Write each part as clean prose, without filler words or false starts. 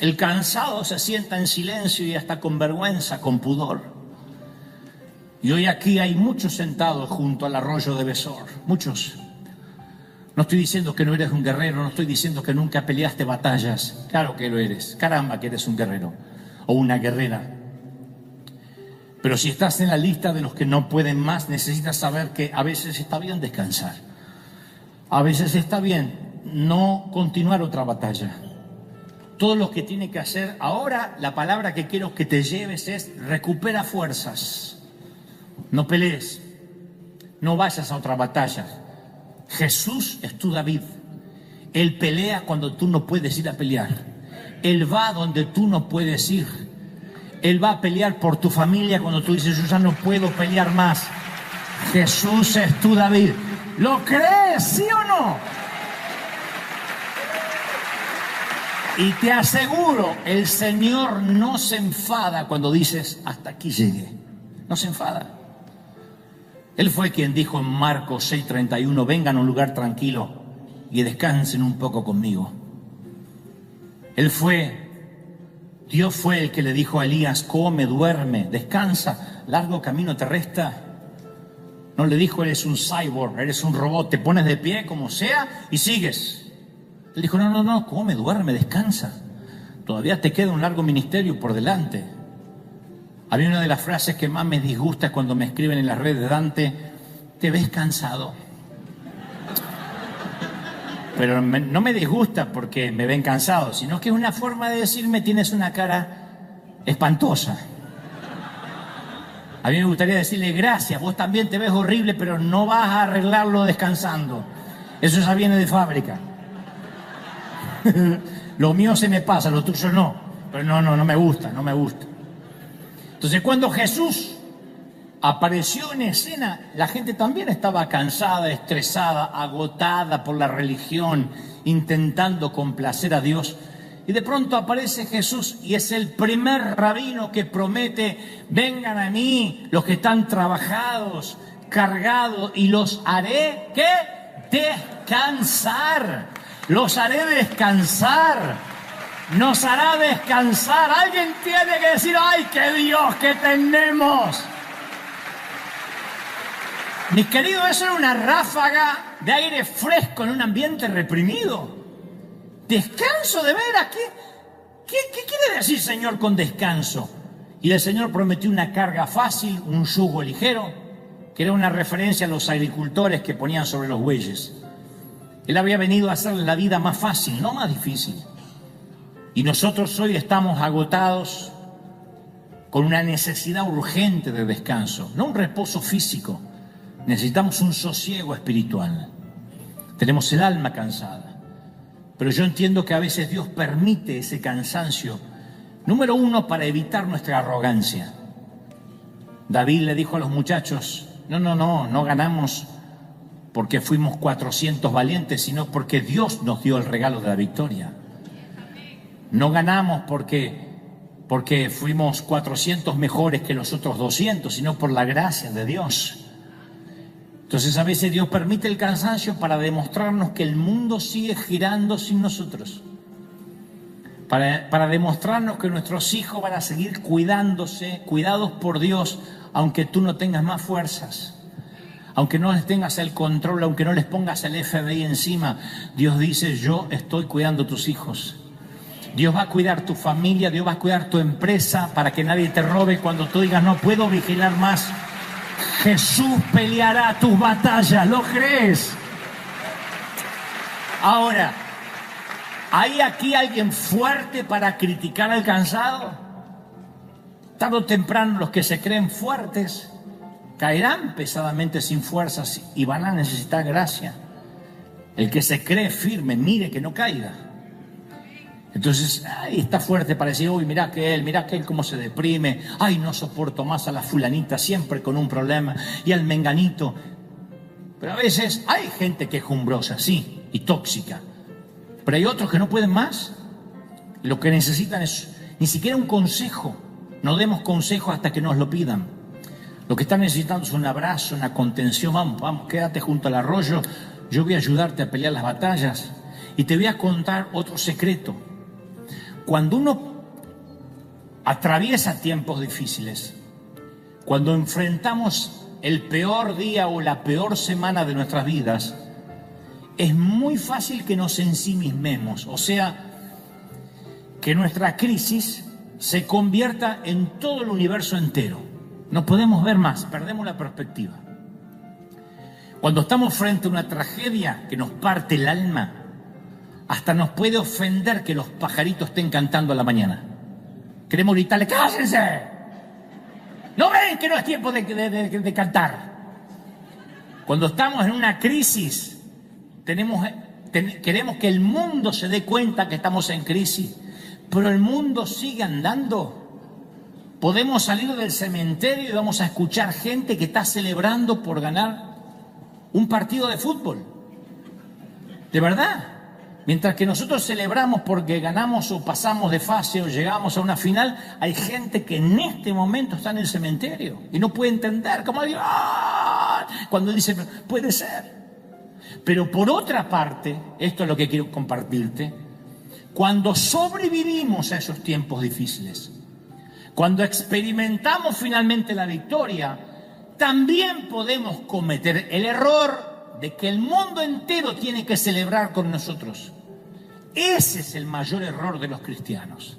El cansado se sienta en silencio y hasta con vergüenza, con pudor. Y hoy aquí hay muchos sentados junto al arroyo de Besor, muchos. No estoy diciendo que no eres un guerrero, no estoy diciendo que nunca peleaste batallas. Claro que lo eres, caramba que eres un guerrero o una guerrera. Pero si estás en la lista de los que no pueden más, necesitas saber que a veces está bien descansar. A veces está bien no continuar otra batalla. Todo lo que tiene que hacer ahora, la palabra que quiero que te lleves es recupera fuerzas. No pelees, no vayas a otra batalla. Jesús es tu David. Él pelea cuando tú no puedes ir a pelear. Él va donde tú no puedes ir. Él va a pelear por tu familia cuando tú dices, yo ya no puedo pelear más. Jesús es tu David. ¿Lo crees, sí o no? Y te aseguro, el Señor no se enfada cuando dices, hasta aquí llegué. No se enfada. Él fue quien dijo en Marcos 6:31, vengan a un lugar tranquilo y descansen un poco conmigo. Dios fue el que le dijo a Elías, come, duerme, descansa, largo camino te resta. No le dijo, eres un cyborg, eres un robot, te pones de pie como sea y sigues. Él dijo, no, come, duerme, descansa. Todavía te queda un largo ministerio por delante. A mí una de las frases que más me disgusta es cuando me escriben en las redes, Dante, te ves cansado. Pero no me disgusta porque me ven cansado, sino que es una forma de decirme tienes una cara espantosa. A mí me gustaría decirle gracias, vos también te ves horrible, pero no vas a arreglarlo descansando. Eso ya viene de fábrica. Lo mío se me pasa, lo tuyo no. Pero no me gusta. Entonces cuando Jesús apareció en escena, la gente también estaba cansada, estresada, agotada por la religión, intentando complacer a Dios. Y de pronto aparece Jesús y es el primer rabino que promete, vengan a mí los que están trabajados, cargados, y los haré, ¿qué? Descansar. Los haré descansar. Nos hará descansar. Alguien tiene que decir, ¡ay, qué Dios que tenemos! Mis queridos, eso era una ráfaga de aire fresco en un ambiente reprimido. ¿Descanso de veras? ¿Qué quiere decir, Señor, con descanso? Y el Señor prometió una carga fácil, un yugo ligero, que era una referencia a los agricultores que ponían sobre los bueyes. Él había venido a hacer la vida más fácil, no más difícil. Y nosotros hoy estamos agotados con una necesidad urgente de descanso, no un reposo físico. Necesitamos un sosiego espiritual. Tenemos el alma cansada. Pero yo entiendo que a veces Dios permite ese cansancio. Número uno, para evitar nuestra arrogancia. David le dijo a los muchachos, no ganamos porque fuimos 400 valientes, sino porque Dios nos dio el regalo de la victoria. No ganamos porque fuimos 400 mejores que los otros 200, sino por la gracia de Dios. Entonces a veces Dios permite el cansancio para demostrarnos que el mundo sigue girando sin nosotros. Para demostrarnos que nuestros hijos van a seguir cuidados por Dios, aunque tú no tengas más fuerzas. Aunque no les tengas el control, aunque no les pongas el FBI encima. Dios dice, yo estoy cuidando a tus hijos. Dios va a cuidar tu familia, Dios va a cuidar tu empresa para que nadie te robe cuando tú digas no puedo vigilar más. Jesús peleará tus batallas, ¿lo crees? Ahora, ¿hay aquí alguien fuerte para criticar al cansado? Tarde o temprano los que se creen fuertes caerán pesadamente sin fuerzas y van a necesitar gracia. El que se cree firme, mire que no caiga. Entonces, está fuerte para decir, uy, mirá que él cómo se deprime, ay, no soporto más a la fulanita siempre con un problema, y al menganito. Pero a veces hay gente quejumbrosa, sí, y tóxica, pero hay otros que no pueden más. Lo que necesitan es ni siquiera un consejo. No demos consejos hasta que nos lo pidan. Lo que están necesitando es un abrazo, una contención. Vamos, quédate junto al arroyo, yo voy a ayudarte a pelear las batallas. Y te voy a contar otro secreto. Cuando uno atraviesa tiempos difíciles, cuando enfrentamos el peor día o la peor semana de nuestras vidas, es muy fácil que nos ensimismemos, o sea, que nuestra crisis se convierta en todo el universo entero. No podemos ver más, perdemos la perspectiva. Cuando estamos frente a una tragedia que nos parte el alma, hasta nos puede ofender que los pajaritos estén cantando a la mañana. Queremos gritarle: ¡cállense! ¿No ven que no es tiempo de cantar? Cuando estamos en una crisis, queremos que el mundo se dé cuenta que estamos en crisis, pero el mundo sigue andando. Podemos salir del cementerio y vamos a escuchar gente que está celebrando por ganar un partido de fútbol. De verdad. Mientras que nosotros celebramos porque ganamos o pasamos de fase o llegamos a una final, hay gente que en este momento está en el cementerio y no puede entender cómo digo, ¡ah! Cuando dice, puede ser. Pero por otra parte, esto es lo que quiero compartirte, cuando sobrevivimos a esos tiempos difíciles, cuando experimentamos finalmente la victoria, también podemos cometer el error de que el mundo entero tiene que celebrar con nosotros. Ese es el mayor error de los cristianos.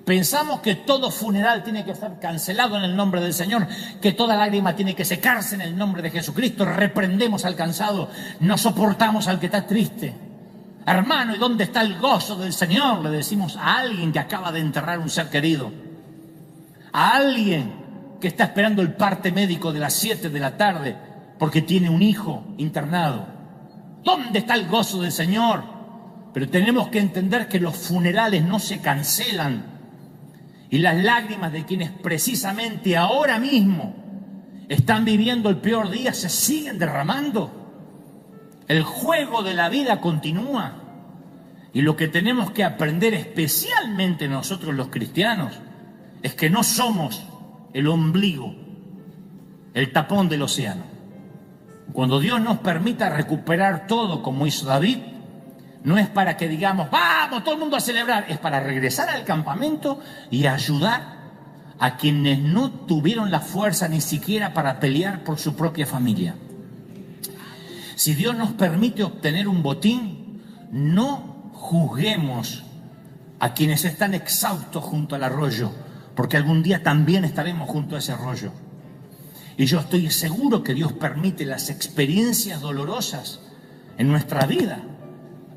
Pensamos que todo funeral tiene que ser cancelado en el nombre del Señor, que toda lágrima tiene que secarse en el nombre de Jesucristo. Reprendemos al cansado, no soportamos al que está triste. Hermano, ¿y dónde está el gozo del Señor? Le decimos a alguien que acaba de enterrar un ser querido, a alguien que está esperando el parte médico de las 7 de la tarde porque tiene un hijo internado. ¿Dónde está el gozo del Señor? Pero tenemos que entender que los funerales no se cancelan y las lágrimas de quienes precisamente ahora mismo están viviendo el peor día se siguen derramando. El juego de la vida continúa y lo que tenemos que aprender, especialmente nosotros los cristianos, es que no somos el ombligo, el tapón del océano. Cuando Dios nos permita recuperar todo como hizo David, no es para que digamos, vamos, todo el mundo a celebrar, es para regresar al campamento y ayudar a quienes no tuvieron la fuerza ni siquiera para pelear por su propia familia. Si Dios nos permite obtener un botín, no juzguemos a quienes están exhaustos junto al arroyo, porque algún día también estaremos junto a ese arroyo. Y yo estoy seguro que Dios permite las experiencias dolorosas en nuestra vida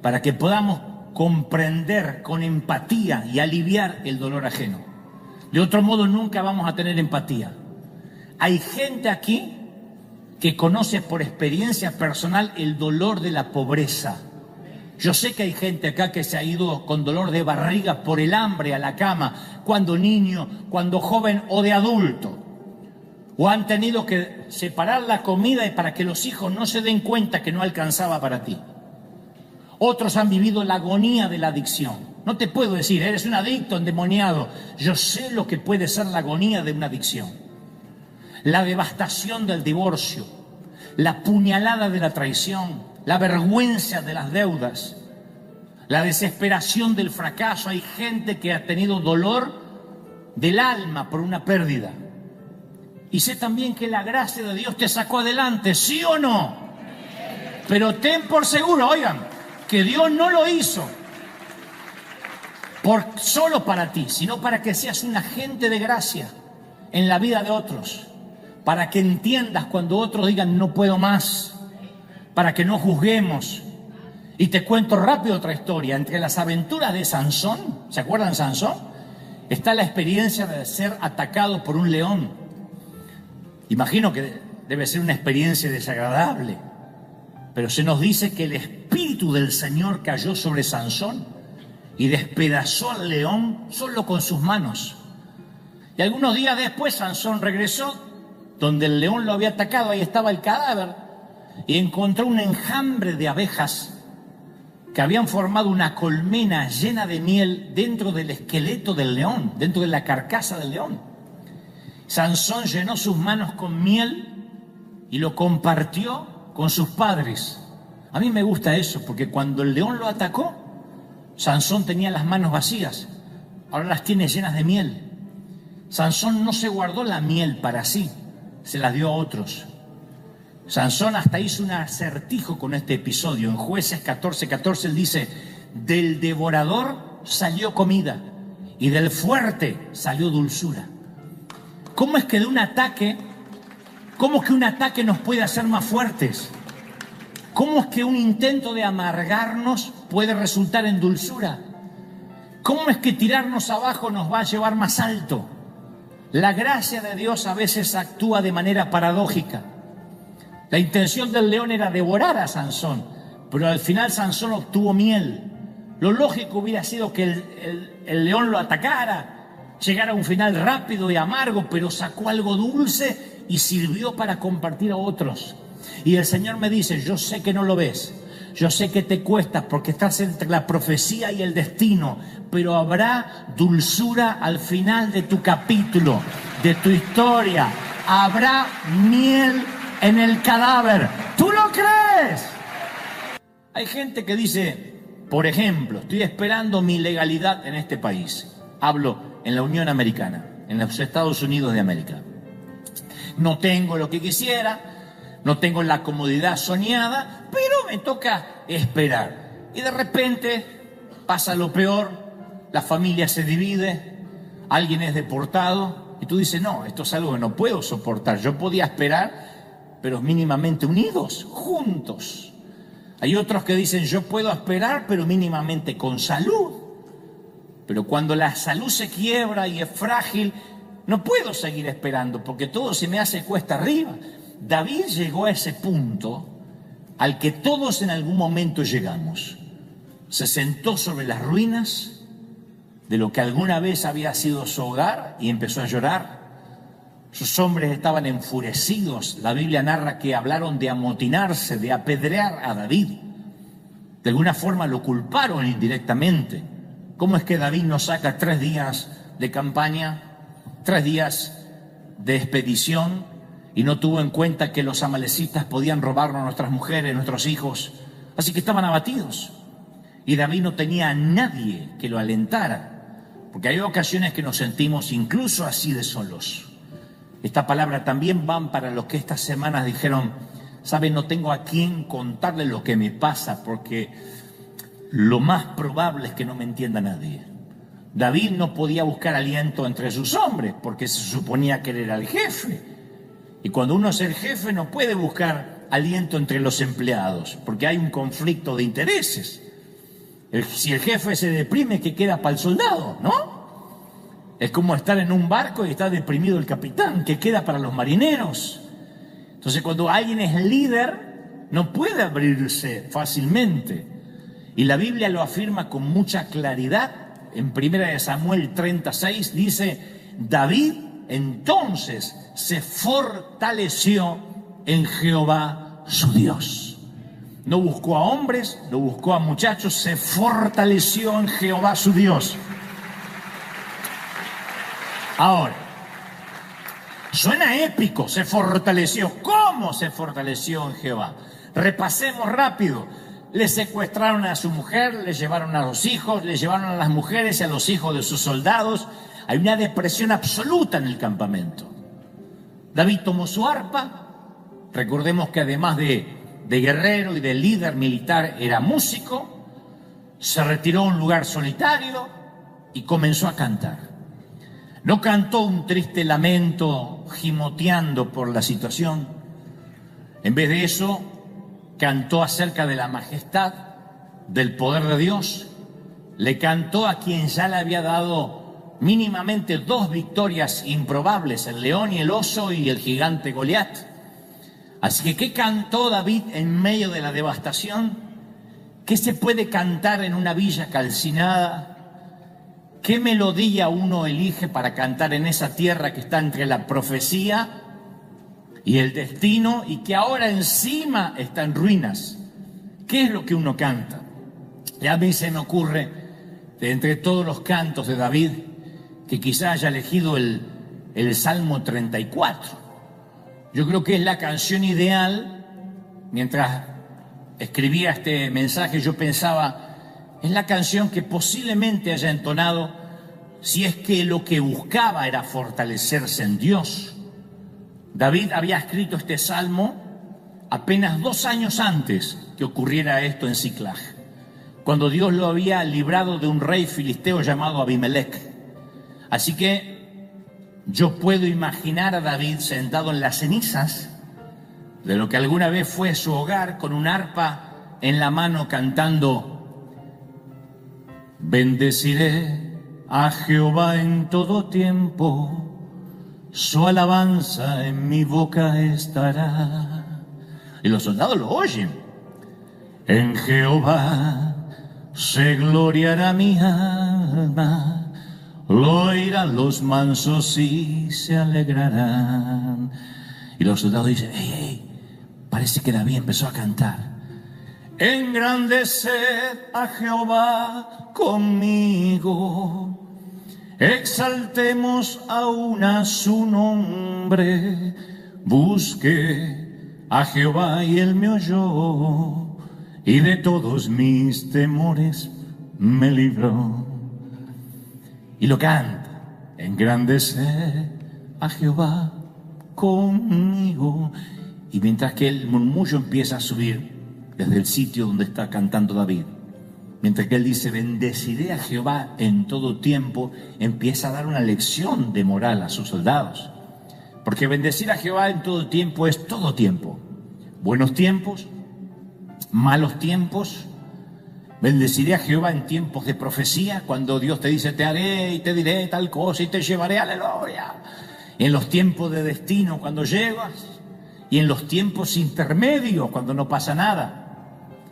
para que podamos comprender con empatía y aliviar el dolor ajeno. De otro modo nunca vamos a tener empatía. Hay gente aquí que conoce por experiencia personal el dolor de la pobreza. Yo sé que hay gente acá que se ha ido con dolor de barriga por el hambre a la cama, cuando niño, cuando joven o de adulto. O han tenido que separar la comida para que los hijos no se den cuenta que no alcanzaba para ti. Otros han vivido la agonía de la adicción. No te puedo decir, eres un adicto endemoniado. Yo sé lo que puede ser la agonía de una adicción. La devastación del divorcio, la puñalada de la traición, la vergüenza de las deudas, la desesperación del fracaso. Hay gente que ha tenido dolor del alma por una pérdida. Y sé también que la gracia de Dios te sacó adelante, ¿sí o no? Pero ten por seguro, oigan, que Dios no lo hizo solo para ti, sino para que seas un agente de gracia en la vida de otros, para que entiendas cuando otros digan no puedo más, para que no juzguemos. Y te cuento rápido otra historia. Entre las aventuras de Sansón, ¿se acuerdan Sansón? Está la experiencia de ser atacado por un león. Imagino que debe ser una experiencia desagradable, pero se nos dice que el Espíritu del Señor cayó sobre Sansón y despedazó al león solo con sus manos. Y algunos días después Sansón regresó donde el león lo había atacado. Ahí estaba el cadáver y encontró un enjambre de abejas que habían formado una colmena llena de miel dentro del esqueleto del león, dentro de la carcasa del león. Sansón llenó sus manos con miel y lo compartió con sus padres. A mí me gusta eso, porque cuando el león lo atacó, Sansón tenía las manos vacías, ahora las tiene llenas de miel. Sansón no se guardó la miel para sí, se las dio a otros. Sansón hasta hizo un acertijo con este episodio. En Jueces 14:14 él dice: del devorador salió comida y del fuerte salió dulzura. ¿Cómo es que un ataque nos puede hacer más fuertes? ¿Cómo es que un intento de amargarnos puede resultar en dulzura? ¿Cómo es que tirarnos abajo nos va a llevar más alto? La gracia de Dios a veces actúa de manera paradójica. La intención del león era devorar a Sansón, pero al final Sansón obtuvo miel. Lo lógico hubiera sido que el león lo atacara, llegara a un final rápido y amargo, pero sacó algo dulce y sirvió para compartir a otros. Y el Señor me dice: yo sé que no lo ves, yo sé que te cuesta porque estás entre la profecía y el destino, pero habrá dulzura al final de tu capítulo, de tu historia. Habrá miel en el cadáver. ¿Tú lo crees? Hay gente que dice, por ejemplo, estoy esperando mi legalidad en este país. Hablo en la Unión Americana, en los Estados Unidos de América. No tengo lo que quisiera, no tengo la comodidad soñada, pero me toca esperar. Y de repente pasa lo peor, la familia se divide, alguien es deportado y tú dices: no, esto es algo que no puedo soportar. Yo podía esperar, pero mínimamente unidos, juntos. Hay otros que dicen: yo puedo esperar, pero mínimamente con salud. Pero cuando la salud se quiebra y es frágil, no puedo seguir esperando porque todo se me hace cuesta arriba. David llegó a ese punto al que todos en algún momento llegamos. Se sentó sobre las ruinas de lo que alguna vez había sido su hogar y empezó a llorar. Sus hombres estaban enfurecidos. La Biblia narra que hablaron de amotinarse, de apedrear a David. De alguna forma lo culparon indirectamente. ¿Cómo es que David nos saca 3 días de campaña, 3 días de expedición, y no tuvo en cuenta que los amalecitas podían robarnos nuestras mujeres, nuestros hijos? Así que estaban abatidos. Y David no tenía a nadie que lo alentara, porque hay ocasiones que nos sentimos incluso así de solos. Esta palabra también van para los que estas semanas dijeron: ¿saben? No tengo a quién contarle lo que me pasa, porque lo más probable es que no me entienda nadie. David no podía buscar aliento entre sus hombres, porque se suponía que él era el jefe. Y cuando uno es el jefe no puede buscar aliento entre los empleados, porque hay un conflicto de intereses. Si el jefe se deprime, ¿qué queda para el soldado? ¿No? Es como estar en un barco y está deprimido el capitán. ¿Qué queda para los marineros? Entonces, cuando alguien es líder, no puede abrirse fácilmente. Y la Biblia lo afirma con mucha claridad. En 1 Samuel 36 dice: David entonces se fortaleció en Jehová su Dios. No buscó a hombres, no buscó a muchachos, se fortaleció en Jehová su Dios. Ahora, suena épico, se fortaleció. ¿Cómo se fortaleció en Jehová? Repasemos rápido. Le secuestraron a su mujer, le llevaron a los hijos, le llevaron a las mujeres y a los hijos de sus soldados. Hay una depresión absoluta en el campamento. David tomó su arpa. Recordemos que además de guerrero y de líder militar era músico. Se retiró a un lugar solitario y comenzó a cantar. No cantó un triste lamento gimoteando por la situación. En vez de eso, cantó acerca de la majestad, del poder de Dios. Le cantó a quien ya le había dado mínimamente 2 victorias improbables: el león y el oso y el gigante Goliat. Así que, ¿qué cantó David en medio de la devastación? ¿Qué se puede cantar en una villa calcinada? ¿Qué melodía uno elige para cantar en esa tierra que está entre la profecía y el destino y que ahora encima está en ruinas? ¿Qué es lo que uno canta? Y a mí se me ocurre, de entre todos los cantos de David, que quizá haya elegido el Salmo 34. Yo creo que es la canción ideal. Mientras escribía este mensaje yo pensaba Es la canción que posiblemente haya entonado si es que lo que buscaba era fortalecerse en Dios. David había escrito este salmo apenas 2 años antes que ocurriera esto en Siclag, cuando Dios lo había librado de un rey filisteo llamado Abimelech. Así que yo puedo imaginar a David sentado en las cenizas de lo que alguna vez fue su hogar, con un arpa en la mano, cantando: bendeciré a Jehová en todo tiempo, su alabanza en mi boca estará. Y los soldados lo oyen. En Jehová se gloriará mi alma, lo oirán los mansos y se alegrarán. Y los soldados dicen: hey, parece que David empezó a cantar. Engrandeced a Jehová conmigo, exaltemos aún a su nombre. Busqué a Jehová y él me oyó, y de todos mis temores me libró. Y lo canta: engrandeced a Jehová conmigo. Y mientras que el murmullo empieza a subir desde el sitio donde está cantando David, mientras que él dice: bendeciré a Jehová en todo tiempo, empieza a dar una lección de moral a sus soldados. Porque bendecir a Jehová en todo tiempo es todo tiempo. Buenos tiempos, malos tiempos. Bendeciré a Jehová en tiempos de profecía, cuando Dios te dice: te haré y te diré tal cosa y te llevaré, aleluya. En los tiempos de destino, cuando llegas, y en los tiempos intermedios, cuando no pasa nada.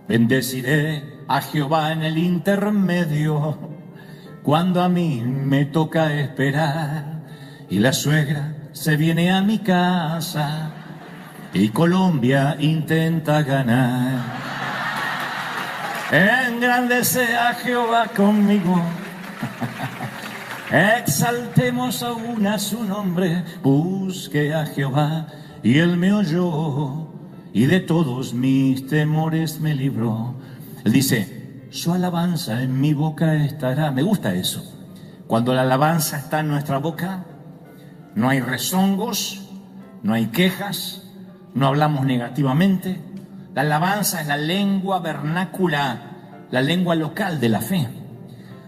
Bendeciré a Jehová en el intermedio, cuando a mí me toca esperar y la suegra se viene a mi casa y Colombia intenta ganar. Engrandece a Jehová conmigo, exaltemos aún a su nombre. Busque a Jehová y él me oyó, y de todos mis temores me libró. Él dice: su alabanza en mi boca estará. Me gusta eso. Cuando la alabanza está en nuestra boca, no hay rezongos, no hay quejas, no hablamos negativamente. La alabanza es la lengua vernácula, la lengua local de la fe.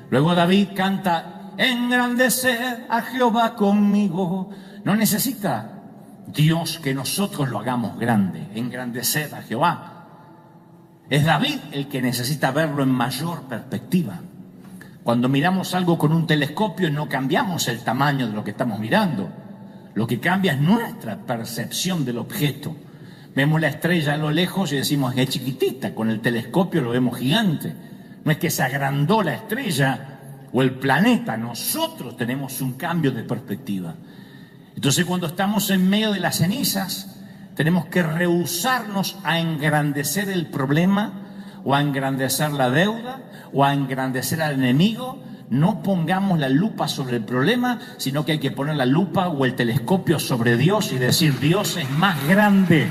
Luego David canta: engrandecer a Jehová conmigo. No necesita Dios que nosotros lo hagamos grande, engrandecer a Jehová. Es David el que necesita verlo en mayor perspectiva. Cuando miramos algo con un telescopio no cambiamos el tamaño de lo que estamos mirando. Lo que cambia es nuestra percepción del objeto. Vemos la estrella a lo lejos y decimos que es chiquitita, con el telescopio lo vemos gigante. No es que se agrandó la estrella o el planeta, nosotros tenemos un cambio de perspectiva. Entonces, cuando estamos en medio de las cenizas, tenemos que rehusarnos a engrandecer el problema, o a engrandecer la deuda, o a engrandecer al enemigo. No pongamos la lupa sobre el problema, sino que hay que poner la lupa o el telescopio sobre Dios y decir: Dios es más grande,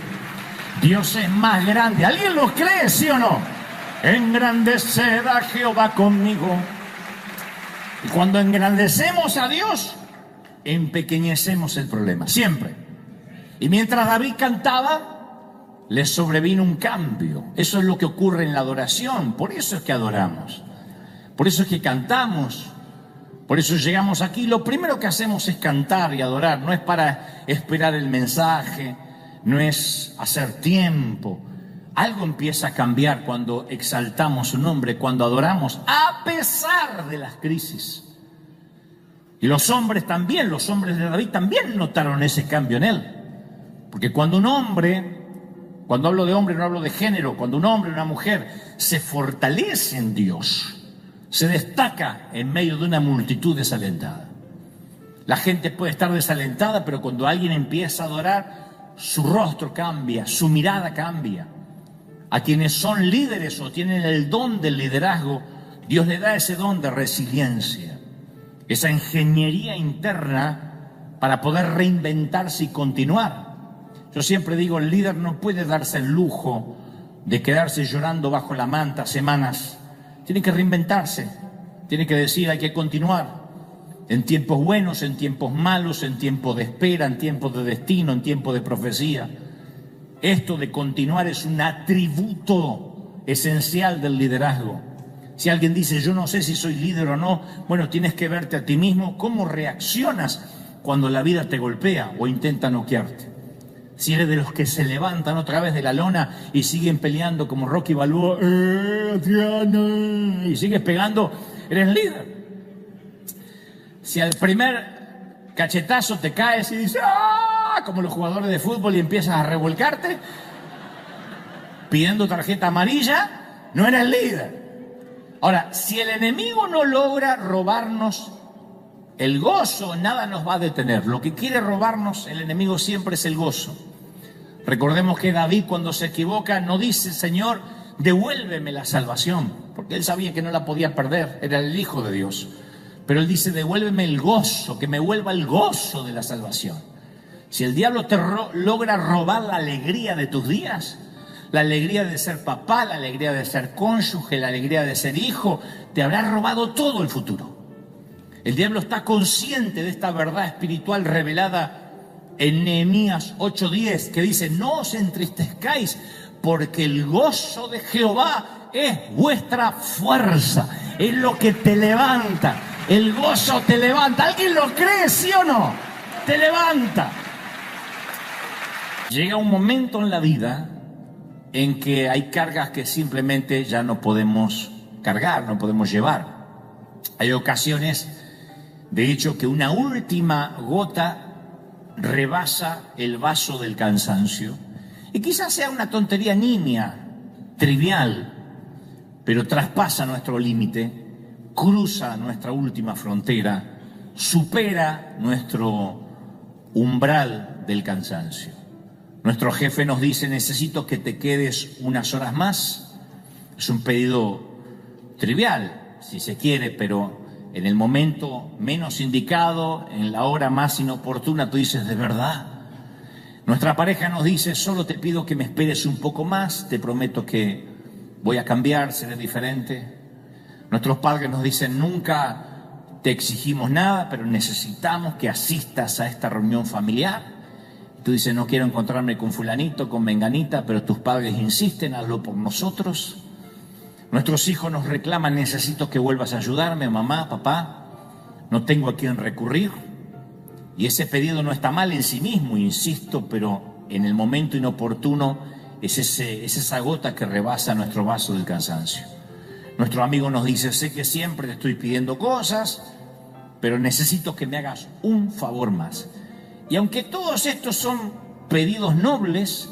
Dios es más grande. ¿Alguien lo cree, sí o no? Engrandeced a Jehová conmigo. Y cuando engrandecemos a Dios, empequeñecemos el problema, siempre. Y mientras David cantaba, le sobrevino un cambio. Eso es lo que ocurre en la adoración. Por eso es que adoramos, por eso es que cantamos, por eso llegamos aquí. Lo primero que hacemos es cantar y adorar. No es para esperar el mensaje, no es hacer tiempo. Algo empieza a cambiar cuando exaltamos su nombre, cuando adoramos, a pesar de las crisis. Y los hombres también, los hombres de David también notaron ese cambio en él. Porque cuando un hombre, cuando hablo de hombre no hablo de género, cuando un hombre o una mujer se fortalece en Dios, se destaca en medio de una multitud desalentada. La gente puede estar desalentada, pero cuando alguien empieza a adorar, su rostro cambia, su mirada cambia. A quienes son líderes o tienen el don del liderazgo, Dios le da ese don de resiliencia, esa ingeniería interna para poder reinventarse y continuar. Yo siempre digo, el líder no puede darse el lujo de quedarse llorando bajo la manta semanas. tiene que reinventarse, tiene que decir hay que continuar. En tiempos buenos, en tiempos malos, en tiempos de espera, en tiempos de destino, en tiempos de profecía. Esto de continuar es un atributo esencial del liderazgo. Si alguien dice, yo no sé si soy líder o no, bueno, tienes que verte a ti mismo, cómo reaccionas cuando la vida te golpea o intenta noquearte. Si eres de los que se levantan otra vez de la lona y siguen peleando como Rocky Balboa, Adriana, y sigues pegando, eres líder. Si al primer cachetazo te caes y dices, ¡ah!, como los jugadores de fútbol, y empiezas a revolcarte, pidiendo tarjeta amarilla, no eres líder. Ahora, si el enemigo no logra robarnos el gozo, nada nos va a detener. Lo que quiere robarnos el enemigo siempre es el gozo. Recordemos que David, cuando se equivoca, no dice, Señor, devuélveme la salvación, porque él sabía que no la podía perder, era el Hijo de Dios. Pero él dice, devuélveme el gozo, que me vuelva el gozo de la salvación. Si el diablo te logra robar la alegría de tus días, la alegría de ser papá, la alegría de ser cónyuge, la alegría de ser hijo, te habrá robado todo el futuro. El diablo está consciente de esta verdad espiritual revelada en Nehemías 8:10, que dice, no os entristezcáis, porque el gozo de Jehová es vuestra fuerza, es lo que te levanta, el gozo te levanta. ¿Alguien lo cree, sí o no? Te levanta. Llega un momento en la vida en que hay cargas que simplemente ya no podemos cargar, no podemos llevar. Hay ocasiones, de hecho, que una última gota rebasa el vaso del cansancio. Y quizás sea una tontería nimia, trivial, pero traspasa nuestro límite, cruza nuestra última frontera, supera nuestro umbral del cansancio. Nuestro jefe nos dice, necesito que te quedes unas horas más. Es un pedido trivial, si se quiere, pero en el momento menos indicado, en la hora más inoportuna, tú dices, ¿de verdad? Nuestra pareja nos dice, solo te pido que me esperes un poco más, te prometo que voy a cambiar, seré diferente. Nuestros padres nos dicen, nunca te exigimos nada, pero necesitamos que asistas a esta reunión familiar. Tú dices, no quiero encontrarme con fulanito, con menganita, pero tus padres insisten, hazlo por nosotros. Nuestros hijos nos reclaman, necesito que vuelvas a ayudarme, mamá, papá, no tengo a quién recurrir. Y ese pedido no está mal en sí mismo, insisto, pero en el momento inoportuno es esa gota que rebasa nuestro vaso del cansancio. Nuestro amigo nos dice, sé que siempre te estoy pidiendo cosas, pero necesito que me hagas un favor más. Y aunque todos estos son pedidos nobles,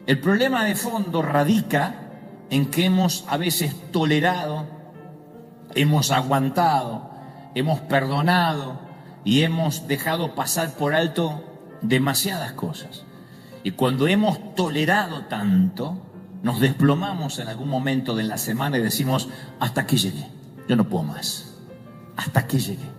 el problema de fondo radica en que hemos a veces tolerado, hemos aguantado, hemos perdonado y hemos dejado pasar por alto demasiadas cosas. Y cuando hemos tolerado tanto, nos desplomamos en algún momento de la semana y decimos, hasta aquí llegué, yo no puedo más, hasta aquí llegué.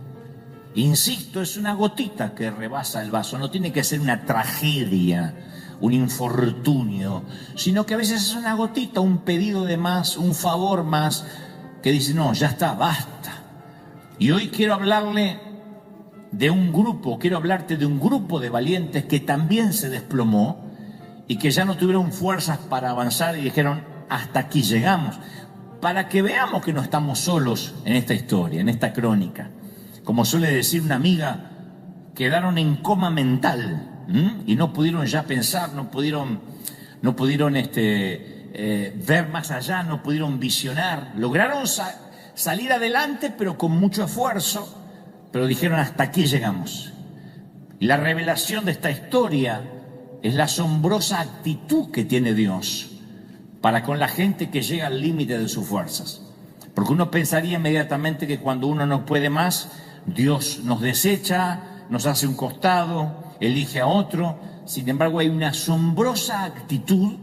Insisto, es una gotita que rebasa el vaso, no tiene que ser una tragedia, un infortunio, sino que a veces es una gotita, un pedido de más, un favor más, que dice, no, ya está, basta. Y hoy quiero hablarte de un grupo de valientes que también se desplomó y que ya no tuvieron fuerzas para avanzar y dijeron, hasta aquí llegamos, para que veamos que no estamos solos en esta historia, en esta crónica. Como suele decir una amiga, quedaron en coma mental y no pudieron ya pensar, no pudieron ver más allá, no pudieron visionar. Lograron salir adelante, pero con mucho esfuerzo, pero dijeron hasta aquí llegamos. Y la revelación de esta historia es la asombrosa actitud que tiene Dios para con la gente que llega al límite de sus fuerzas. Porque uno pensaría inmediatamente que cuando uno no puede más, Dios nos desecha, nos hace un costado, elige a otro. Sin embargo, hay una asombrosa actitud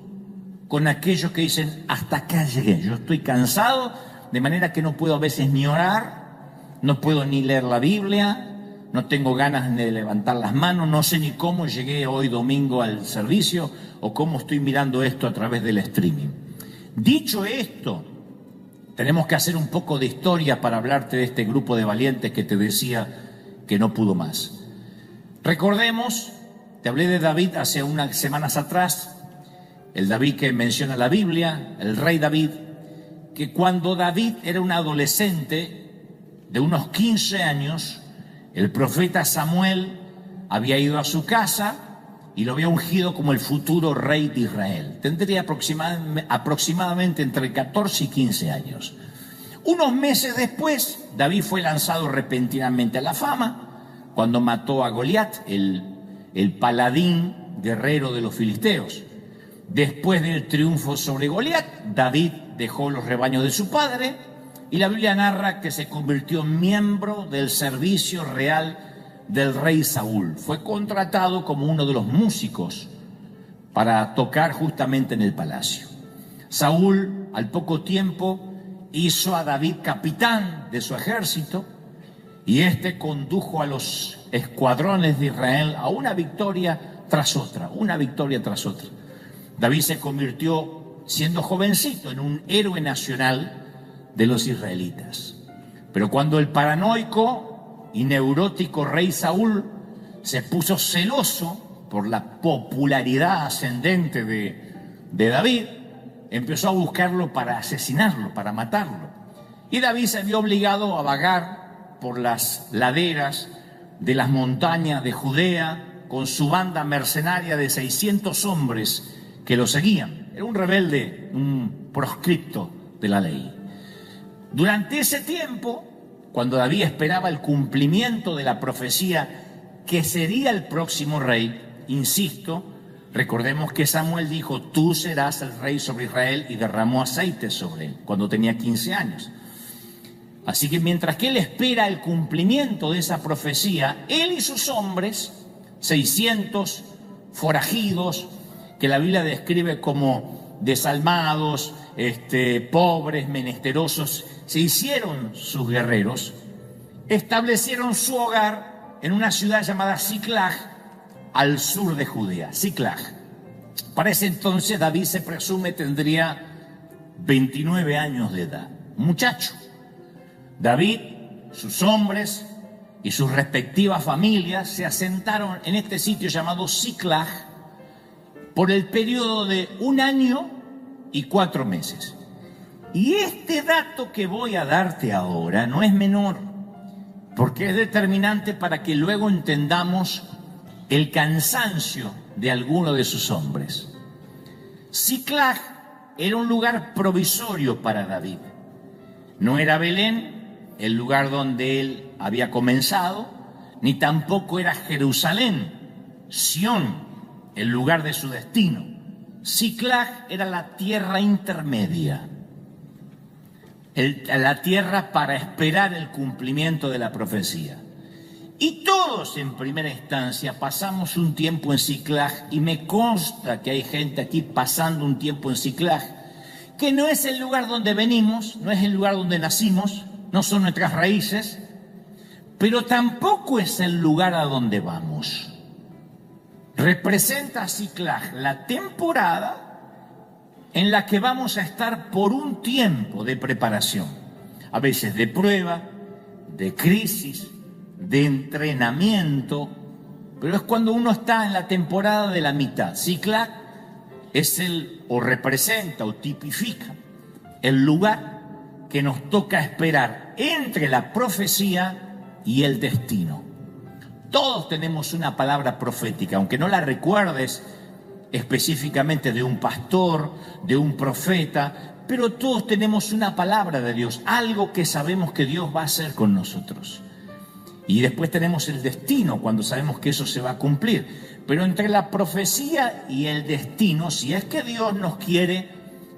con aquellos que dicen, hasta acá llegué, yo estoy cansado, de manera que no puedo a veces ni orar, no puedo ni leer la Biblia, no tengo ganas de levantar las manos, no sé ni cómo llegué hoy domingo al servicio o cómo estoy mirando esto a través del streaming. Dicho esto, Tenemos que hacer un poco de historia para hablarte de este grupo de valientes que te decía que no pudo más. Recordemos, te hablé de David hace unas semanas atrás, el David que menciona la Biblia, el rey David, que cuando David era un adolescente de unos 15 años, el profeta Samuel había ido a su casa y lo había ungido como el futuro rey de Israel. Tendría aproximadamente entre 14 y 15 años. Unos meses después, David fue lanzado repentinamente a la fama cuando mató a Goliat, el paladín guerrero de los filisteos. Después del triunfo sobre Goliat, David dejó los rebaños de su padre y la Biblia narra que se convirtió en miembro del servicio real del rey Saúl. Fue contratado como uno de los músicos para tocar justamente en el palacio. Saúl, al poco tiempo, hizo a David capitán de su ejército y este condujo a los escuadrones de Israel a una victoria tras otra, una victoria tras otra. David se convirtió, siendo jovencito, en un héroe nacional de los israelitas. Pero cuando el paranoico y neurótico rey Saúl se puso celoso por la popularidad ascendente de David, empezó a buscarlo para asesinarlo, para matarlo. Y David se vio obligado a vagar por las laderas de las montañas de Judea con su banda mercenaria de 600 hombres que lo seguían. Era un rebelde, un proscripto de la ley. Durante ese tiempo, cuando David esperaba el cumplimiento de la profecía que sería el próximo rey, insisto, recordemos que Samuel dijo, tú serás el rey sobre Israel, y derramó aceite sobre él cuando tenía 15 años. Así que mientras que él espera el cumplimiento de esa profecía, él y sus hombres, 600 forajidos, que la Biblia describe como desalmados, pobres, menesterosos, se hicieron sus guerreros, establecieron su hogar en una ciudad llamada Siclag, al sur de Judea, Siclag. Para ese entonces David se presume tendría 29 años de edad, muchacho. David, sus hombres y sus respectivas familias se asentaron en este sitio llamado Siclag por el periodo de 1 año y 4 meses. Y este dato que voy a darte ahora no es menor, porque es determinante para que luego entendamos el cansancio de alguno de sus hombres. Siclag era un lugar provisorio para David. No era Belén, el lugar donde él había comenzado, ni tampoco era Jerusalén, Sión, el lugar de su destino. Siclag era la tierra intermedia, la tierra para esperar el cumplimiento de la profecía. Y todos en primera instancia pasamos un tiempo en Siclag, y me consta que hay gente aquí pasando un tiempo en Siclag, que no es el lugar donde venimos, no es el lugar donde nacimos, no son nuestras raíces, pero tampoco es el lugar a donde vamos. Representa Siclag la temporada en la que vamos a estar por un tiempo de preparación, a veces de prueba, de crisis, de entrenamiento, pero es cuando uno está en la temporada de la mitad. Siclag es o representa o tipifica el lugar que nos toca esperar entre la profecía y el destino. Todos tenemos una palabra profética, aunque no la recuerdes específicamente de un pastor, de un profeta, pero todos tenemos una palabra de Dios, algo que sabemos que Dios va a hacer con nosotros. Y después tenemos el destino, cuando sabemos que eso se va a cumplir. Pero entre la profecía y el destino, si es que Dios nos quiere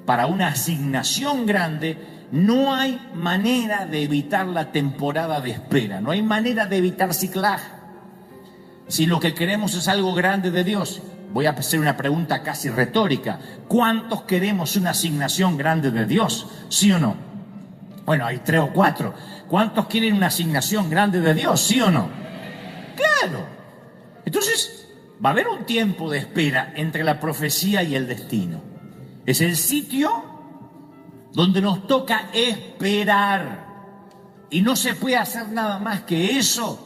para una asignación grande, no hay manera de evitar la temporada de espera, no hay manera de evitar Siclag. Si lo que queremos es algo grande de Dios, voy a hacer una pregunta casi retórica. ¿Cuántos queremos una asignación grande de Dios? ¿Sí o no? Bueno, hay 3 o 4. ¿Cuántos quieren una asignación grande de Dios? ¿Sí o no? Claro. Entonces, va a haber un tiempo de espera entre la profecía y el destino. Es el sitio donde nos toca esperar. Y no se puede hacer nada más que eso,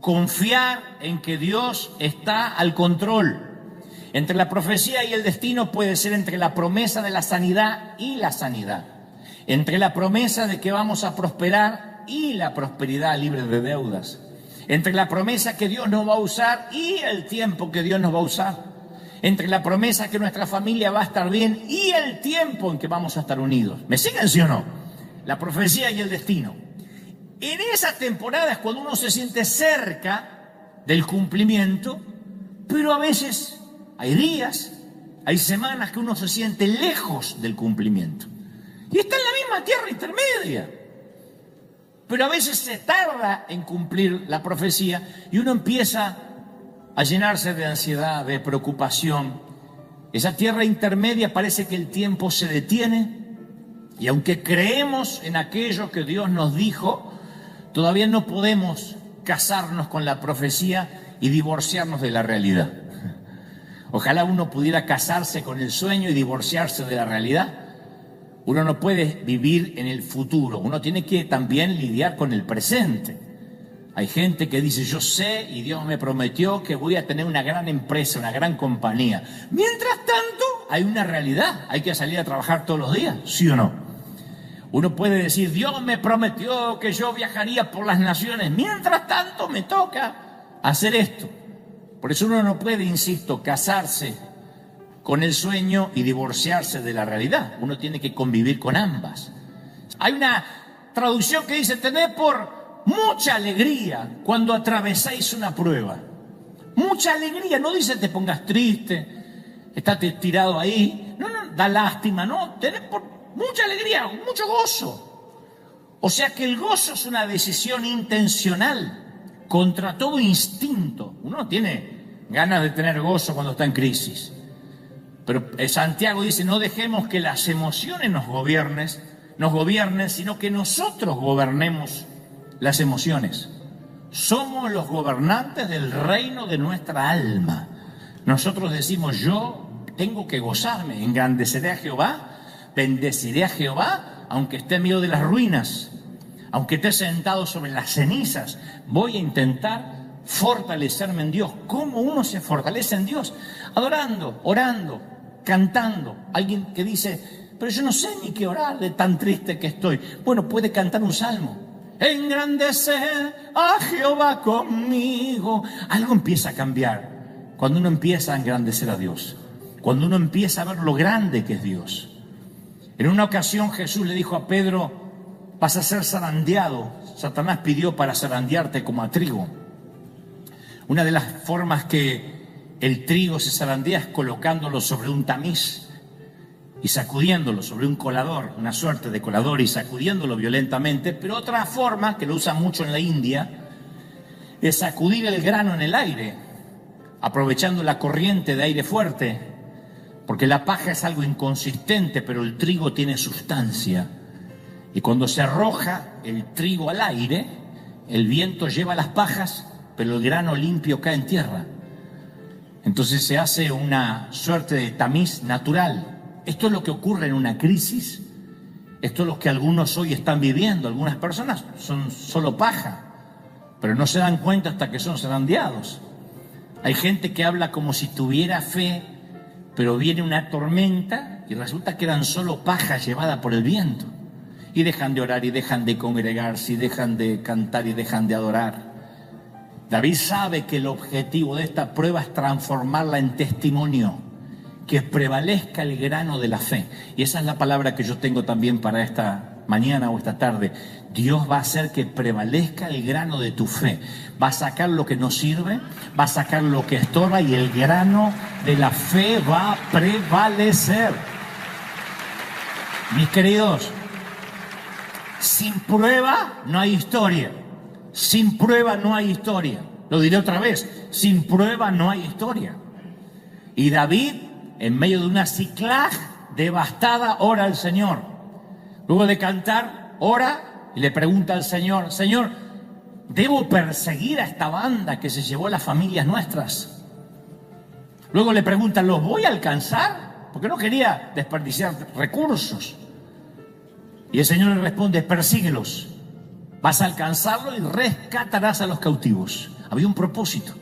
confiar en que Dios está al control. Entre la profecía y el destino puede ser entre la promesa de la sanidad y la sanidad, entre la promesa de que vamos a prosperar y la prosperidad libre de deudas, entre la promesa que Dios nos va a usar y el tiempo que Dios nos va a usar, entre la promesa que nuestra familia va a estar bien y el tiempo en que vamos a estar unidos. ¿Me siguen, sí o no? La profecía y el destino. En esas temporadas cuando uno se siente cerca del cumplimiento, pero a veces hay días, hay semanas que uno se siente lejos del cumplimiento. Y está en la misma tierra intermedia. Pero a veces se tarda en cumplir la profecía y uno empieza a llenarse de ansiedad, de preocupación. Esa tierra intermedia parece que el tiempo se detiene y aunque creemos en aquello que Dios nos dijo, todavía no podemos casarnos con la profecía y divorciarnos de la realidad. Ojalá uno pudiera casarse con el sueño y divorciarse de la realidad. Uno no puede vivir en el futuro, uno tiene que también lidiar con el presente. Hay gente que dice, yo sé y Dios me prometió que voy a tener una gran empresa, una gran compañía. Mientras tanto, hay una realidad, hay que salir a trabajar todos los días, ¿sí o no? Uno puede decir, Dios me prometió que yo viajaría por las naciones. Mientras tanto, me toca hacer esto. Por eso uno no puede, insisto, casarse con el sueño y divorciarse de la realidad. Uno tiene que convivir con ambas. Hay una traducción que dice, tened por mucha alegría cuando atravesáis una prueba. Mucha alegría, no dice te pongas triste, estate tirado ahí. No, da lástima, no, tened por mucha alegría, mucho gozo. O sea que el gozo es una decisión intencional contra todo instinto. Uno no tiene ganas de tener gozo cuando está en crisis. Pero Santiago dice, no dejemos que las emociones nos gobiernen, sino que nosotros gobernemos las emociones. Somos los gobernantes del reino de nuestra alma. Nosotros decimos, yo tengo que gozarme, engrandeceré a Jehová, bendeciré a Jehová, aunque esté en medio de las ruinas, aunque esté sentado sobre las cenizas, voy a intentar fortalecerme en Dios. ¿Cómo uno se fortalece en Dios? Adorando, orando, cantando. Alguien que dice, pero yo no sé ni qué orar de tan triste que estoy. Bueno, puede cantar un salmo. Engrandecer a Jehová conmigo. Algo empieza a cambiar cuando uno empieza a engrandecer a Dios, cuando uno empieza a ver lo grande que es Dios. En una ocasión Jesús le dijo a Pedro, vas a ser zarandeado. Satanás pidió para zarandearte como a trigo. Una de las formas que el trigo se zarandea es colocándolo sobre un tamiz y sacudiéndolo sobre un colador, una suerte de colador, y sacudiéndolo violentamente. Pero otra forma, que lo usan mucho en la India, es sacudir el grano en el aire, aprovechando la corriente de aire fuerte, porque la paja es algo inconsistente, pero el trigo tiene sustancia. Y cuando se arroja el trigo al aire, el viento lleva las pajas, pero el grano limpio cae en tierra. Entonces se hace una suerte de tamiz natural. Esto es lo que ocurre en una crisis. Esto es lo que algunos hoy están viviendo. Algunas personas son solo paja, pero no se dan cuenta hasta que son zarandeados. Hay gente que habla como si tuviera fe, pero viene una tormenta y resulta que eran solo paja llevada por el viento. Y dejan de orar y dejan de congregarse y dejan de cantar y dejan de adorar. David sabe que el objetivo de esta prueba es transformarla en testimonio, que prevalezca el grano de la fe. Y esa es la palabra que yo tengo también para esta mañana o esta tarde. Dios va a hacer que prevalezca el grano de tu fe. Va a sacar lo que no sirve, va a sacar lo que estorba y el grano de la fe va a prevalecer. Mis queridos, sin prueba no hay historia. Sin prueba no hay historia. Lo diré otra vez, sin prueba no hay historia. Y David, en medio de una Siclag devastada, ora al Señor. Luego de cantar, ora y le pregunta al Señor, Señor, ¿debo perseguir a esta banda que se llevó a las familias nuestras? Luego le pregunta, ¿los voy a alcanzar? Porque no quería desperdiciar recursos. Y el Señor le responde: persíguelos, vas a alcanzarlo y rescatarás a los cautivos. Había un propósito.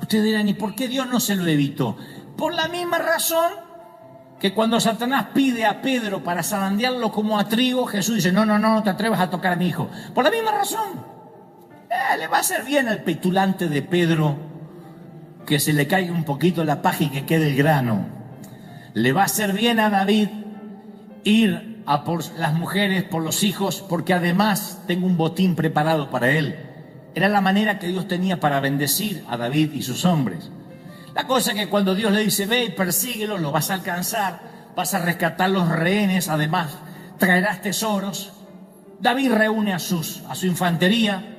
Ustedes dirán: ¿y por qué Dios no se lo evitó? Por la misma razón que cuando Satanás pide a Pedro para zarandearlo como a trigo, Jesús dice: no te atrevas a tocar a mi hijo. Por la misma razón. Le va a hacer bien al petulante de Pedro que se le caiga un poquito la paja y que quede el grano. Le va a hacer bien a David ir a por las mujeres, por los hijos, porque además tengo un botín preparado para él. Era la manera que Dios tenía para bendecir a David y sus hombres. La cosa es que cuando Dios le dice: ve y persíguelo, lo vas a alcanzar, vas a rescatar los rehenes, además traerás tesoros. David reúne a su infantería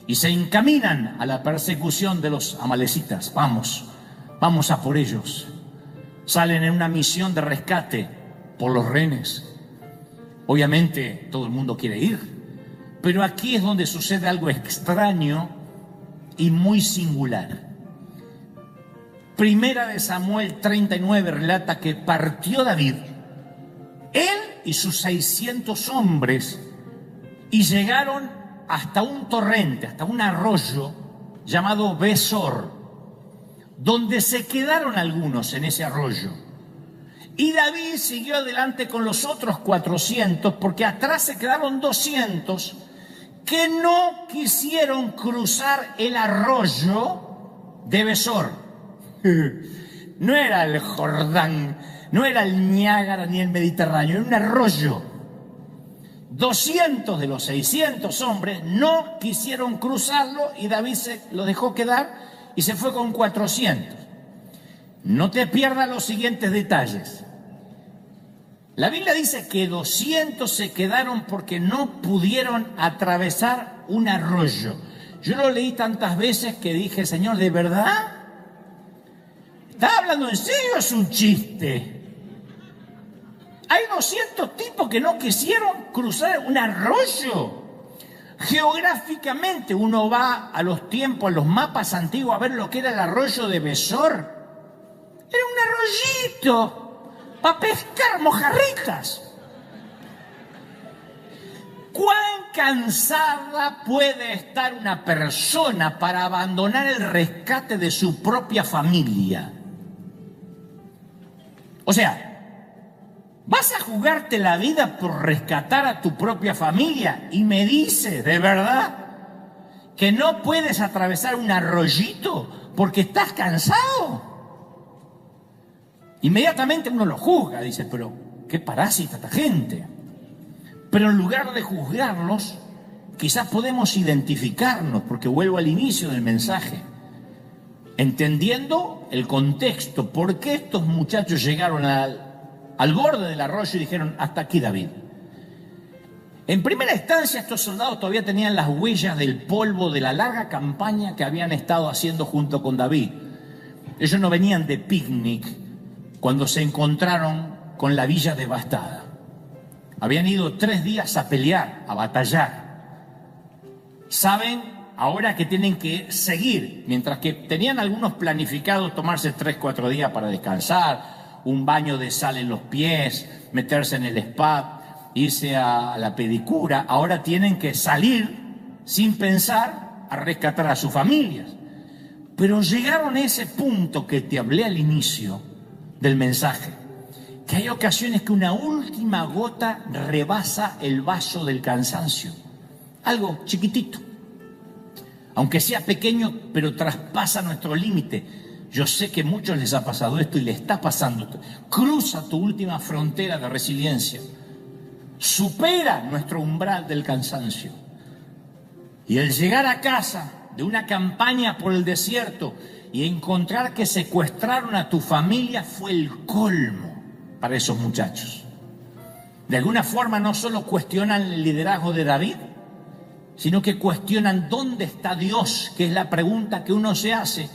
y se encaminan a la persecución de los amalecitas. Vamos a por ellos. Salen en una misión de rescate por los rehenes. Obviamente todo el mundo quiere ir, pero aquí es donde sucede algo extraño y muy singular. Primera de Samuel 39 relata que partió David, él y sus 600 hombres, y llegaron hasta un torrente, hasta un arroyo llamado Besor, donde se quedaron algunos en ese arroyo. Y David siguió adelante con los otros 400, porque atrás se quedaron 200 que no quisieron cruzar el arroyo de Besor. No era el Jordán, no era el Niágara ni el Mediterráneo, era un arroyo. 200 de los 600 hombres no quisieron cruzarlo y David se lo dejó quedar y se fue con 400. No te pierdas los siguientes detalles. La Biblia dice que 200 se quedaron porque no pudieron atravesar un arroyo. Yo lo leí tantas veces que dije: Señor, ¿de verdad? ¿Estás hablando en serio o es un chiste? Hay 200 tipos que no quisieron cruzar un arroyo. Geográficamente uno va a los tiempos, a los mapas antiguos, a ver lo que era el arroyo de Besor. Era un arroyito para pescar mojarritas. ¿Cuán cansada puede estar una persona para abandonar el rescate de su propia familia? O sea, ¿vas a jugarte la vida por rescatar a tu propia familia? Y me dices, ¿de verdad que no puedes atravesar un arroyito porque estás cansado? Inmediatamente uno lo juzga, dice: pero qué parásita esta gente. Pero en lugar de juzgarlos, quizás podemos identificarnos, porque vuelvo al inicio del mensaje, entendiendo el contexto, por qué estos muchachos llegaron al borde del arroyo y dijeron: hasta aquí, David. En primera instancia, estos soldados todavía tenían las huellas del polvo de la larga campaña que habían estado haciendo junto con David. Ellos no venían de picnic cuando se encontraron con la villa devastada. Habían ido 3 días a pelear, a batallar. Saben ahora que tienen que seguir, mientras que tenían algunos planificados tomarse 3-4 días para descansar, un baño de sal en los pies, meterse en el spa, irse a la pedicura. Ahora tienen que salir sin pensar a rescatar a sus familias. Pero llegaron a ese punto que te hablé al inicio del mensaje, que hay ocasiones que una última gota rebasa el vaso del cansancio. Algo chiquitito, aunque sea pequeño, pero traspasa nuestro límite. Yo sé que a muchos les ha pasado esto y le está pasando. Cruza tu última frontera de resiliencia. Supera nuestro umbral del cansancio. Y el llegar a casa de una campaña por el desierto y encontrar que secuestraron a tu familia fue el colmo para esos muchachos. De alguna forma no solo cuestionan el liderazgo de David, sino que cuestionan dónde está Dios, que es la pregunta que uno se hace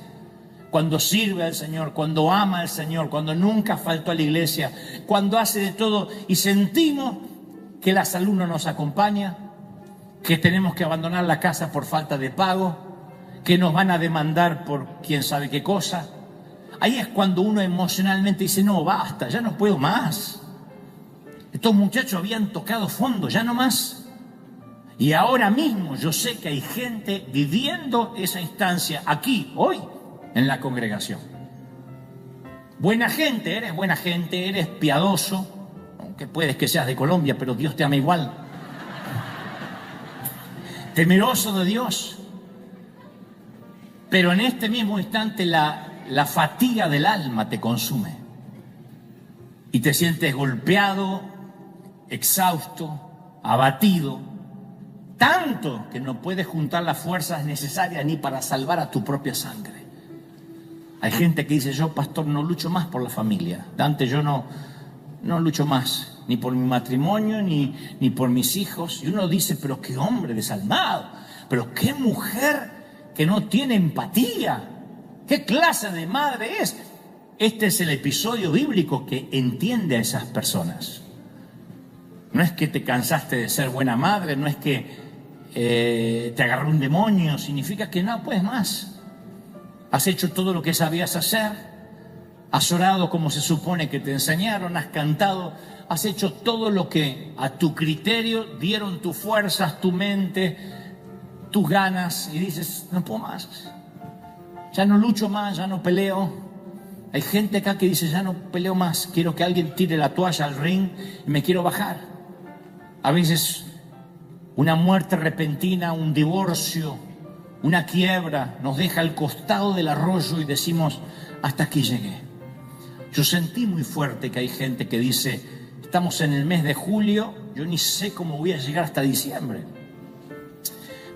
cuando sirve al Señor, cuando ama al Señor, cuando nunca faltó a la iglesia, cuando hace de todo y sentimos que la salud no nos acompaña, que tenemos que abandonar la casa por falta de pago, que nos van a demandar por quién sabe qué cosa. Ahí es cuando uno emocionalmente dice: no, basta, ya no puedo más. Estos muchachos habían tocado fondo, ya no más. Y ahora mismo yo sé que hay gente viviendo esa instancia aquí, hoy, en la congregación. Buena gente, eres piadoso, aunque puedes que seas de Colombia, pero Dios te ama igual. Temeroso de Dios. Pero en este mismo instante la fatiga del alma te consume. Y te sientes golpeado, exhausto, abatido. Tanto que no puedes juntar las fuerzas necesarias ni para salvar a tu propia sangre. Hay gente que dice, yo pastor no lucho más por la familia. Dante, yo no lucho más, ni por mi matrimonio, ni por mis hijos. Y uno dice, pero qué hombre desalmado, pero qué mujer que no tiene empatía. ¿Qué clase de madre es? Este es el episodio bíblico que entiende a esas personas. No es que te cansaste de ser buena madre, no es que te agarró un demonio, significa que no puedes más. Has hecho todo lo que sabías hacer, has orado como se supone que te enseñaron, has cantado, has hecho todo lo que a tu criterio dieron tus fuerzas, tu mente, tus ganas, y dices, no puedo más, ya no lucho más, ya no peleo. Hay gente acá que dice, ya no peleo más, quiero que alguien tire la toalla al ring y me quiero bajar. A veces una muerte repentina, un divorcio, una quiebra nos deja al costado del arroyo y decimos, hasta aquí llegué. Yo sentí muy fuerte que hay gente que dice, estamos en el mes de julio, yo ni sé cómo voy a llegar hasta diciembre,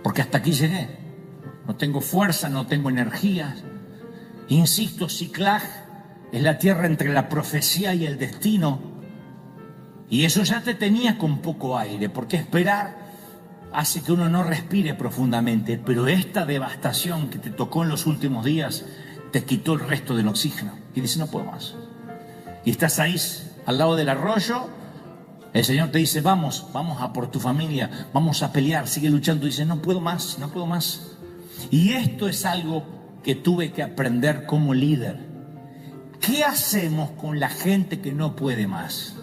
porque hasta aquí llegué. No tengo fuerza, no tengo energía. Insisto, Ciclag es la tierra entre la profecía y el destino. Y eso ya te tenía con poco aire, porque esperar hace que uno no respire profundamente. Pero esta devastación que te tocó en los últimos días te quitó el resto del oxígeno. Y dices, no puedo más. Y estás ahí, al lado del arroyo. El Señor te dice, vamos a por tu familia, vamos a pelear, sigue luchando. Y dices, no puedo más, no puedo más. Y esto es algo que tuve que aprender como líder. ¿Qué hacemos con la gente que no puede más?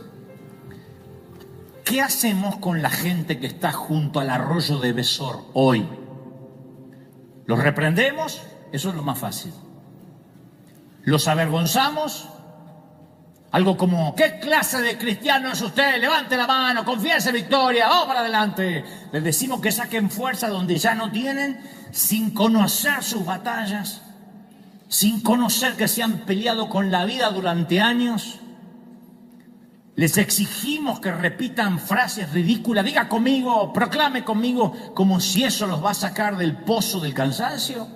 ¿Qué hacemos con la gente que está junto al arroyo de Besor hoy? ¿Los reprendemos? Eso es lo más fácil. ¿Los avergonzamos? Algo como, ¿qué clase de cristiano es usted? Levante la mano, confiese victoria, vamos para adelante. Les decimos que saquen fuerza donde ya no tienen, sin conocer sus batallas, sin conocer que se han peleado con la vida durante años. Les exigimos que repitan frases ridículas, diga conmigo, proclame conmigo, como si eso los va a sacar del pozo del cansancio.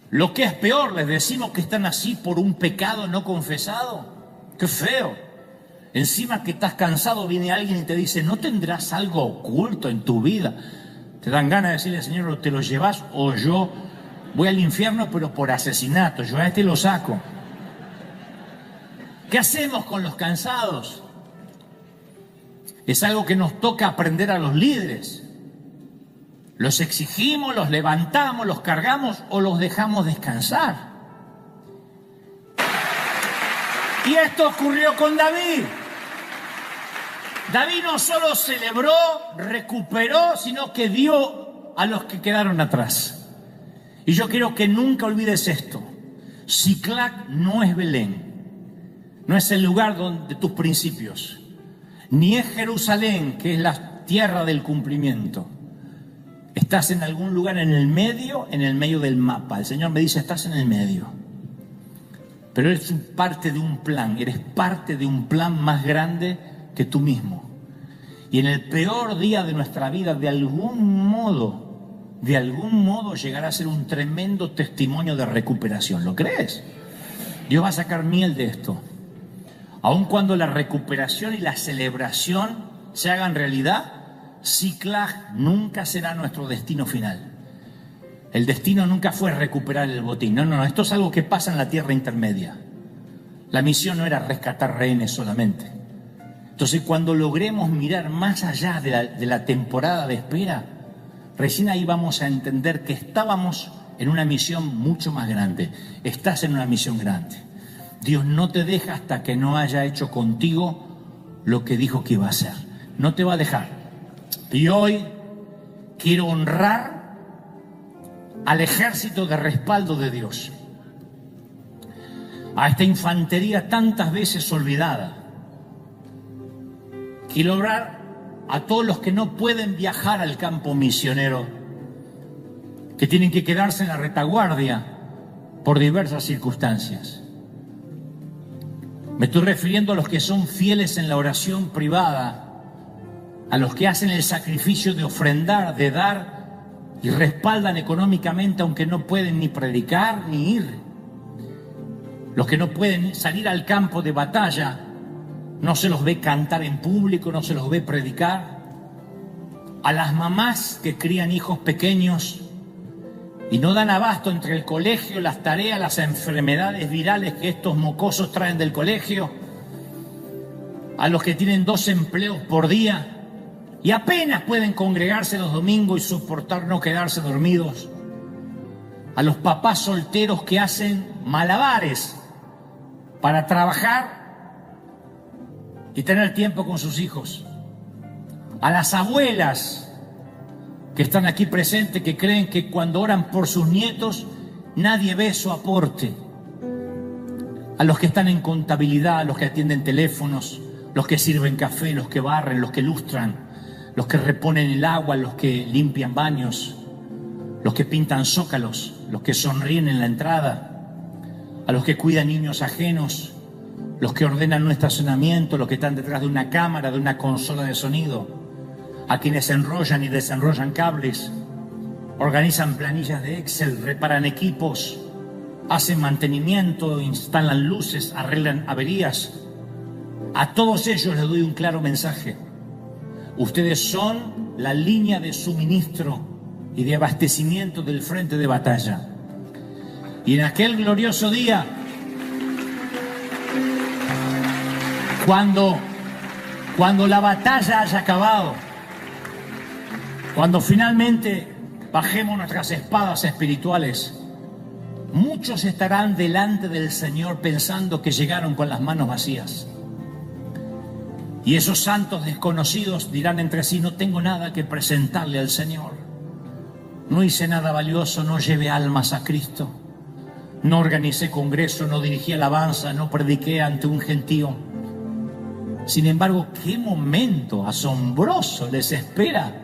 Lo que es peor, les decimos que están así por un pecado no confesado. ¡Qué feo! Encima que estás cansado, viene alguien y te dice, ¿no tendrás algo oculto en tu vida? Te dan ganas de decirle, Señor, te lo llevas o yo voy al infierno, pero por asesinato, yo a este lo saco. ¿Qué hacemos con los cansados? Es algo que nos toca aprender a los líderes. ¿Los exigimos, los levantamos, los cargamos o los dejamos descansar? Y esto ocurrió con David. David no solo celebró, recuperó, sino que dio a los que quedaron atrás. Y yo quiero que nunca olvides esto. Ciclag no es Belén. No es el lugar de tus principios, ni es Jerusalén, que es la tierra del cumplimiento. Estás en algún lugar en el medio del mapa. El Señor me dice, estás en el medio. Pero eres parte de un plan, eres parte de un plan más grande que tú mismo. Y en el peor día de nuestra vida, de algún modo llegará a ser un tremendo testimonio de recuperación. ¿Lo crees? Dios va a sacar miel de esto. Aun cuando la recuperación y la celebración se hagan realidad, Ciclag nunca será nuestro destino final. El destino nunca fue recuperar el botín. No, esto es algo que pasa en la tierra intermedia. La misión no era rescatar rehenes solamente. Entonces, cuando logremos mirar más allá de la temporada de espera, recién ahí vamos a entender que estábamos en una misión mucho más grande. Estás en una misión grande. Dios no te deja hasta que no haya hecho contigo lo que dijo que iba a hacer. No te va a dejar. Y hoy quiero honrar al ejército de respaldo de Dios, a esta infantería tantas veces olvidada. Quiero orar a todos los que no pueden viajar al campo misionero, que tienen que quedarse en la retaguardia por diversas circunstancias. Me estoy refiriendo a los que son fieles en la oración privada, a los que hacen el sacrificio de ofrendar, de dar y respaldan económicamente aunque no pueden ni predicar ni ir. Los que no pueden salir al campo de batalla, no se los ve cantar en público, no se los ve predicar. A las mamás que crían hijos pequeños y no dan abasto entre el colegio, las tareas, las enfermedades virales que estos mocosos traen del colegio. A los que tienen 2 empleos por día y apenas pueden congregarse los domingos y soportar no quedarse dormidos. A los papás solteros que hacen malabares para trabajar y tener tiempo con sus hijos. A las abuelas que están aquí presentes, que creen que cuando oran por sus nietos nadie ve su aporte. A los que están en contabilidad, los que atienden teléfonos, los que sirven café, los que barren, los que lustran, los que reponen el agua, los que limpian baños, los que pintan zócalos, los que sonríen en la entrada, a los que cuidan niños ajenos, los que ordenan un estacionamiento, los que están detrás de una cámara, de una consola de sonido, a quienes enrollan y desenrollan cables, organizan planillas de Excel, reparan equipos, hacen mantenimiento, instalan luces, arreglan averías. A todos ellos les doy un claro mensaje. Ustedes son la línea de suministro y de abastecimiento del frente de batalla. Y en aquel glorioso día, cuando la batalla haya acabado, cuando finalmente bajemos nuestras espadas espirituales, muchos estarán delante del Señor pensando que llegaron con las manos vacías. Y esos santos desconocidos dirán entre sí: no tengo nada que presentarle al Señor. No hice nada valioso, no llevé almas a Cristo. No organicé congreso, no dirigí alabanza, no prediqué ante un gentío. Sin embargo, qué momento asombroso les espera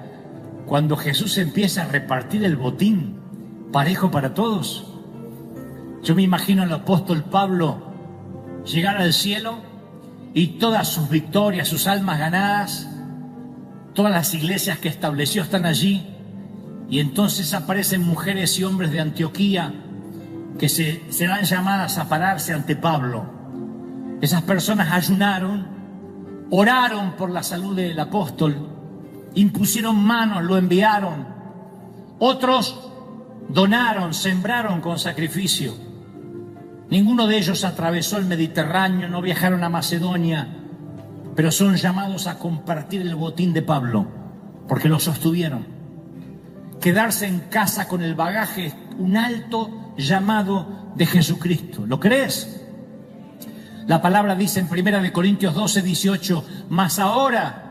cuando Jesús empieza a repartir el botín parejo para todos. Yo me imagino al apóstol Pablo llegar al cielo y todas sus victorias, sus almas ganadas, todas las iglesias que estableció están allí, y entonces aparecen mujeres y hombres de Antioquía que serán llamadas a pararse ante Pablo. Esas personas ayunaron, oraron por la salud del apóstol, impusieron manos, lo enviaron. Otros donaron, sembraron con sacrificio. Ninguno de ellos atravesó el Mediterráneo, no viajaron a Macedonia, pero son llamados a compartir el botín de Pablo, porque lo sostuvieron. Quedarse en casa con el bagaje es un alto llamado de Jesucristo. ¿Lo crees? La palabra dice en 1 Corintios 12:18, mas ahora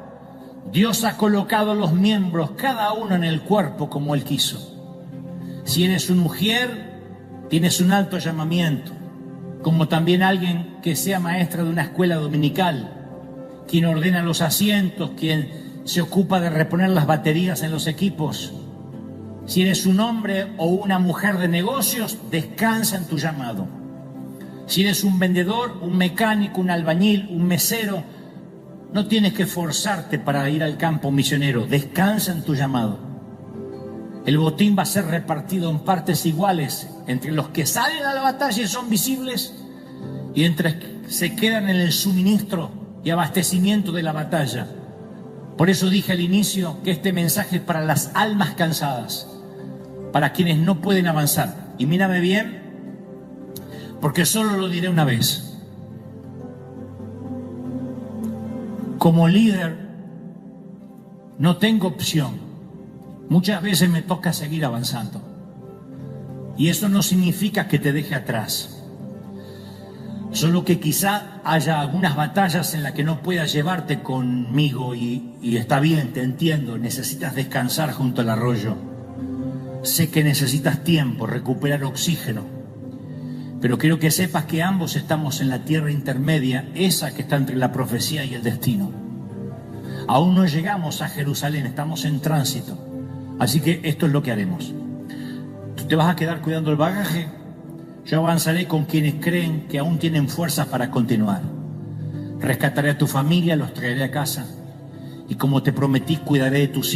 Dios ha colocado los miembros, cada uno en el cuerpo como Él quiso. Si eres una mujer, tienes un alto llamamiento, como también alguien que sea maestra de una escuela dominical, quien ordena los asientos, quien se ocupa de reponer las baterías en los equipos. Si eres un hombre o una mujer de negocios, descansa en tu llamado. Si eres un vendedor, un mecánico, un albañil, un mesero, no tienes que forzarte para ir al campo misionero. Descansa en tu llamado. El botín va a ser repartido en partes iguales entre los que salen a la batalla y son visibles y entre los que se quedan en el suministro y abastecimiento de la batalla. Por eso dije al inicio que este mensaje es para las almas cansadas, para quienes no pueden avanzar. Y mírame bien, porque solo lo diré una vez. Como líder no tengo opción. Muchas veces me toca seguir avanzando. Y eso no significa que te deje atrás. Solo que quizá haya algunas batallas en las que no puedas llevarte conmigo y está bien, te entiendo, necesitas descansar junto al arroyo. Sé que necesitas tiempo, recuperar oxígeno, pero quiero que sepas que ambos estamos en la tierra intermedia, esa que está entre la profecía y el destino. Aún no llegamos a Jerusalén, estamos en tránsito, así que esto es lo que haremos. Tú te vas a quedar cuidando el bagaje. Yo avanzaré con quienes creen que aún tienen fuerzas para continuar. Rescataré a tu familia, los traeré a casa. Y como te prometí, cuidaré de tus hijos.